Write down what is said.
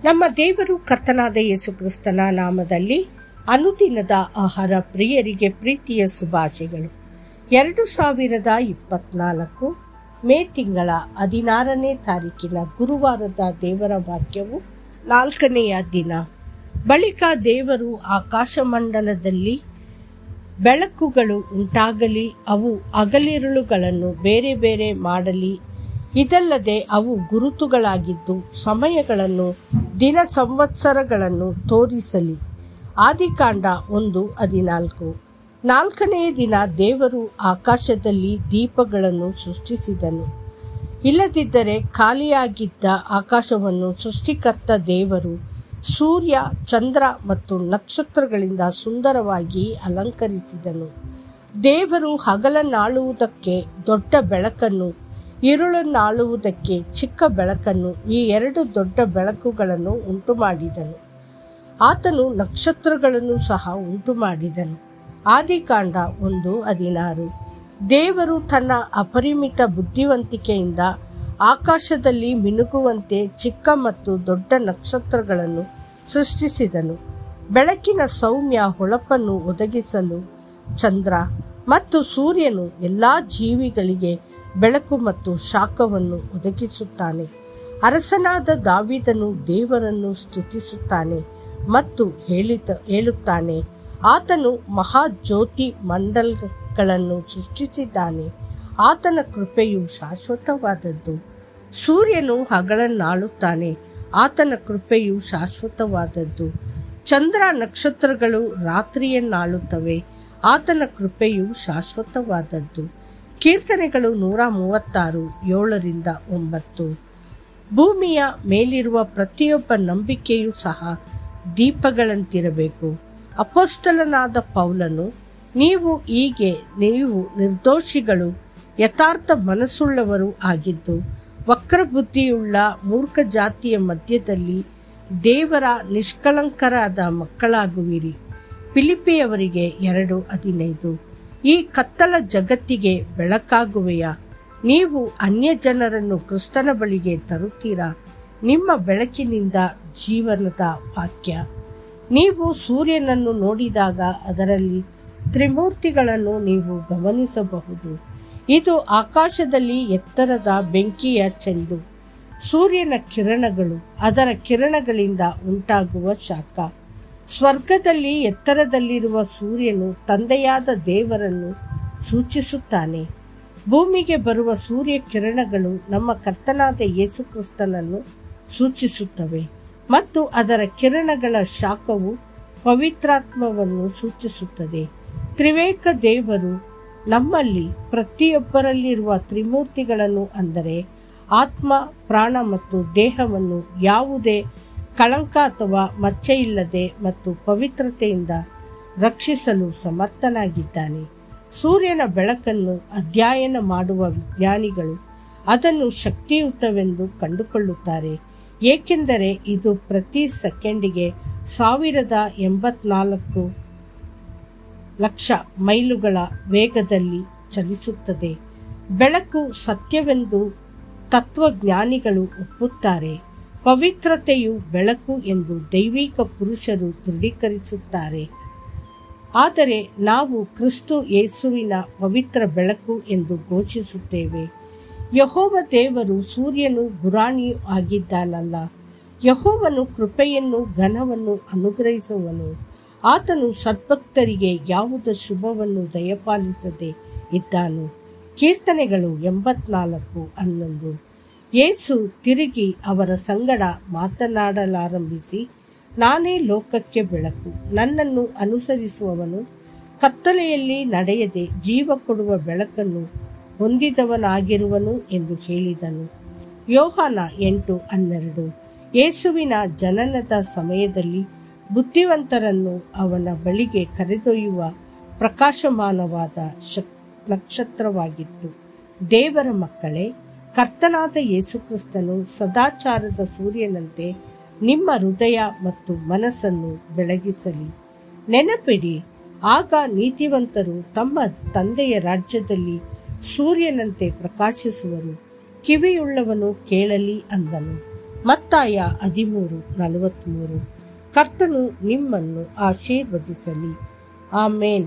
ನಮ್ಮ ದೇವರು ಕರ್ತನಾದ ಯೇಸು ಕ್ರಿಸ್ತನ ನಾಮದಲ್ಲಿ ಅನುದಿನದ ಆಹಾರ ಪ್ರಿಯರಿಗೆ ಪ್ರೀತಿಯ ಶುಭಾಶಯಗಳು. 2024 ಮೇ ತಿಂಗಳ 16ನೇ ತಾರೀಕಿನ ಗುರುವಾರದ ದೇವರ ವಾಕ್ಯವು 4ನೆಯ ದಿನ. ಬಳಿಕ ದೇವರು ಆಕಾಶಮಂಡಲದಲ್ಲಿ ಬೆಳಕುಗಳು ಉಂಟಾಗಲಿ, ಅವು ಹಗಲಿರುಳುಗಳನ್ನು ಬೇರೆ ಬೇರೆ ಮಾಡಲಿ. ಇದಲ್ಲದೆ ಅವು ಗುರುತುಗಳಾಗಿದ್ದು ಸಮಯಗಳನ್ನು ದಿನ ಸಂವತ್ಸರಗಳನ್ನು ತೋರಿಸಲಿ. ಆದಿಕಾಂಡ 1:14. 4ನೆಯ ದಿನ ದೇವರು ಆಕಾಶದಲ್ಲಿ ದೀಪಗಳನ್ನು ಸೃಷ್ಟಿಸಿದನು. ಇಲ್ಲದಿದ್ದರೆ ಖಾಲಿಯಾಗಿದ್ದ ಆಕಾಶವನ್ನು ಸೃಷ್ಟಿಕರ್ತ ದೇವರು ಸೂರ್ಯ, ಚಂದ್ರ ಮತ್ತು ನಕ್ಷತ್ರಗಳಿಂದ ಸುಂದರವಾಗಿ ಅಲಂಕರಿಸಿದನು. ದೇವರು ಹಗಲನ್ನಾಳುವುದಕ್ಕೆ ದೊಡ್ಡ ಬೆಳಕನ್ನು, ಇರುಳನ್ನಾಳುವುದಕ್ಕೆ ಚಿಕ್ಕ ಬೆಳಕನ್ನು, ಈ 2 ದೊಡ್ಡ ಬೆಳಕುಗಳನ್ನು ಉಂಟು ಮಾಡಿದನು. ಆತನು ನಕ್ಷತ್ರಗಳನ್ನು ಸಹ ಉಂಟು ಮಾಡಿದನು. ಆದಿಕಾಂಡ 1:16. ದೇವರು ತನ್ನ ಅಪರಿಮಿತ ಬುದ್ಧಿವಂತಿಕೆಯಿಂದ ಆಕಾಶದಲ್ಲಿ ಮಿನುಗುವಂತೆ ಚಿಕ್ಕ ಮತ್ತು ದೊಡ್ಡ ನಕ್ಷತ್ರಗಳನ್ನು ಸೃಷ್ಟಿಸಿದನು. ಬೆಳಕಿನ ಸೌಮ್ಯ ಹೊಳಪನ್ನು ಒದಗಿಸಲು ಚಂದ್ರ ಮತ್ತು ಸೂರ್ಯನು ಎಲ್ಲಾ ಜೀವಿಗಳಿಗೆ ಬೆಳಕು ಮತ್ತು ಶಾಖವನ್ನು ಒದಗಿಸುತ್ತಾನೆ. ಅರಸನಾದ ದಾವೀದನು ದೇವರನ್ನು ಸ್ತುತಿಸುತ್ತಾನೆ ಮತ್ತು ಹೇಳುತ್ತಾನೆ, ಆತನು ಮಹಾಜ್ಯೋತಿ ಮಂಡಲಗಳನ್ನು ಸೃಷ್ಟಿಸಿದ್ದಾನೆ. ಆತನ ಕೃಪೆಯು ಶಾಶ್ವತವಾದದ್ದು. ಸೂರ್ಯನು ಹಗಲನ್ನಾಳುತ್ತಾನೆ, ಆತನ ಕೃಪೆಯು ಶಾಶ್ವತವಾದದ್ದು. ಚಂದ್ರ ನಕ್ಷತ್ರಗಳು ರಾತ್ರಿಯನ್ನಾಳುತ್ತವೆ, ಆತನ ಕೃಪೆಯು ಶಾಶ್ವತವಾದದ್ದು. ಕೀರ್ತನೆಗಳು 136, 7-9. ಭೂಮಿಯ ಮೇಲಿರುವ ಪ್ರತಿಯೊಬ್ಬ ನಂಬಿಕೆಯೂ ಸಹ ದೀಪಗಳಂತಿರಬೇಕು. ಅಪೊಸ್ತಲನಾದ ಪೌಲನು, ನೀವು ನಿರ್ದೋಷಿಗಳು, ಯಥಾರ್ಥ ಮನಸ್ಸುಳ್ಳವರು ಆಗಿದ್ದು ವಕ್ರಬುದ್ಧಿಯುಳ್ಳ ಮೂರ್ಖ ಜಾತಿಯ ಮಧ್ಯದಲ್ಲಿ ದೇವರ ನಿಷ್ಕಳಂಕರಾದ ಮಕ್ಕಳಾಗುವಿರಿ. ಫಿಲಿಪ್ಪಿಯವರಿಗೆ 2:15. ಈ ಕತ್ತಲ ಜಗತ್ತಿಗೆ ಬೆಳಕಾಗುವೆಯಾ? ನೀವು ಅನ್ಯ ಜನರನ್ನು ಕ್ರಿಸ್ತನ ಬಳಿಗೆ ತರುತ್ತೀರಾ? ನಿಮ್ಮ ಬೆಳಕಿನಿಂದ ಜೀವನದ ವಾಕ್ಯ. ನೀವು ಸೂರ್ಯನನ್ನು ನೋಡಿದಾಗ ಅದರಲ್ಲಿ ತ್ರಿಮೂರ್ತಿಗಳನ್ನು ನೀವು ಗಮನಿಸಬಹುದು. ಇದು ಆಕಾಶದಲ್ಲಿ ಎತ್ತರದ ಬೆಂಕಿಯ ಚೆಂಡು. ಸೂರ್ಯನ ಕಿರಣಗಳು, ಅದರ ಕಿರಣಗಳಿಂದ ಉಂಟಾಗುವ ಶಾಖ. ಸ್ವರ್ಗದಲ್ಲಿ ಎತ್ತರದಲ್ಲಿರುವ ಸೂರ್ಯನು ತಂದೆಯಾದ ದೇವರನ್ನು ಸೂಚಿಸುತ್ತಾನೆ. ಭೂಮಿಗೆ ಬರುವ ಸೂರ್ಯ ಕಿರಣಗಳು ನಮ್ಮ ಕರ್ತನಾದ ಯೇಸು ಕ್ರಿಸ್ತನನ್ನು ಸೂಚಿಸುತ್ತವೆ ಮತ್ತು ಅದರ ಕಿರಣಗಳ ಶಾಖವು ಪವಿತ್ರಾತ್ಮವನ್ನು ಸೂಚಿಸುತ್ತದೆ. ತ್ರಿವೇಕ ದೇವರು ನಮ್ಮಲ್ಲಿ ಪ್ರತಿಯೊಬ್ಬರಲ್ಲಿರುವ ತ್ರಿಮೂರ್ತಿಗಳನ್ನು, ಅಂದರೆ ಆತ್ಮ, ಪ್ರಾಣ ಮತ್ತು ದೇಹವನ್ನು ಯಾವುದೇ ಕಳಂಕ ಅಥವಾ ಮಚ್ಚೆಯಿಲ್ಲದೆ ಮತ್ತು ಪವಿತ್ರತೆಯಿಂದ ರಕ್ಷಿಸಲು ಸಮರ್ಥನಾಗಿದ್ದಾನೆ. ಸೂರ್ಯನ ಬೆಳಕನ್ನು ಅಧ್ಯಯನ ಮಾಡುವ ವಿಜ್ಞಾನಿಗಳು ಅದನ್ನು ಶಕ್ತಿಯುತವೆಂದು ಕಂಡುಕೊಳ್ಳುತ್ತಾರೆ, ಏಕೆಂದರೆ ಇದು ಪ್ರತಿ ಸೆಕೆಂಡಿಗೆ 1084 ಲಕ್ಷ ಮೈಲುಗಳ ವೇಗದಲ್ಲಿ ಚಲಿಸುತ್ತದೆ. ಬೆಳಕು ಸತ್ಯವೆಂದು ತತ್ವಜ್ಞಾನಿಗಳು ಒಪ್ಪುತ್ತಾರೆ. ಪವಿತ್ರತೆಯು ಬೆಳಕು ಎಂದು ದೈವಿಕ ಪುರುಷರು ದೃಢೀಕರಿಸುತ್ತಾರೆ. ಆದರೆ ನಾವು ಕ್ರಿಸ್ತು ಯೇಸುವಿನ ಪವಿತ್ರ ಬೆಳಕು ಎಂದು ಘೋಷಿಸುತ್ತೇವೆ. ಯೆಹೋವ ದೇವರು ಸೂರ್ಯನು ಗುರಾಣಿಯೂ ಆಗಿದ್ದಾನಲ್ಲ. ಯೆಹೋವನು ಕೃಪೆಯನ್ನು ಘನವನ್ನು ಅನುಗ್ರಹಿಸುವನು. ಆತನು ಸದ್ಭಕ್ತರಿಗೆ ಯಾವುದೇ ಶುಭವನ್ನು ದಯಪಾಲಿಸದೆ ಇದ್ದಾನು. ಕೀರ್ತನೆಗಳು 84:11. ಯೇಸು ತಿರುಗಿ ಅವರ ಸಂಗಡ ಮಾತನಾಡಲಾರಂಭಿಸಿ, ನಾನೇ ಲೋಕಕ್ಕೆ ಬೆಳಕು. ನನ್ನನ್ನು ಅನುಸರಿಸುವವನು ಕತ್ತಲೆಯಲ್ಲಿ ನಡೆಯದೆ ಜೀವ ಕೊಡುವ ಬೆಳಕನ್ನು ಹೊಂದಿದವನಾಗಿರುವನು ಎಂದು ಹೇಳಿದನು. ಯೋಹಾನ 8:12. ಯೇಸುವಿನ ಜನನದ ಸಮಯದಲ್ಲಿ ಬುದ್ಧಿವಂತರನ್ನು ಅವನ ಬಳಿಗೆ ಕರೆದೊಯ್ಯುವ ಪ್ರಕಾಶಮಾನವಾದ ನಕ್ಷತ್ರವಾಗಿತ್ತು. ದೇವರ ಮಕ್ಕಳೇ, ಕರ್ತನಾದ ಯೇಸು ಕ್ರಿಸ್ತನು ಸದಾಚಾರದ ಸೂರ್ಯನಂತೆ ನಿಮ್ಮ ಹೃದಯ ಮತ್ತು ಮನಸ್ಸನ್ನು ಬೆಳಗಿಸಲಿ. ನೆನಪಿಡಿ, ಆಗ ನೀತಿವಂತರು ತಮ್ಮ ತಂದೆಯ ರಾಜ್ಯದಲ್ಲಿ ಸೂರ್ಯನಂತೆ ಪ್ರಕಾಶಿಸುವರು. ಕಿವಿಯುಳ್ಳವನು ಕೇಳಲಿ ಅಂದನು. ಮತ್ತಾಯ 13:43. ಕರ್ತನು ನಿಮ್ಮನ್ನು ಆಶೀರ್ವದಿಸಲಿ. ಆಮೇನ್.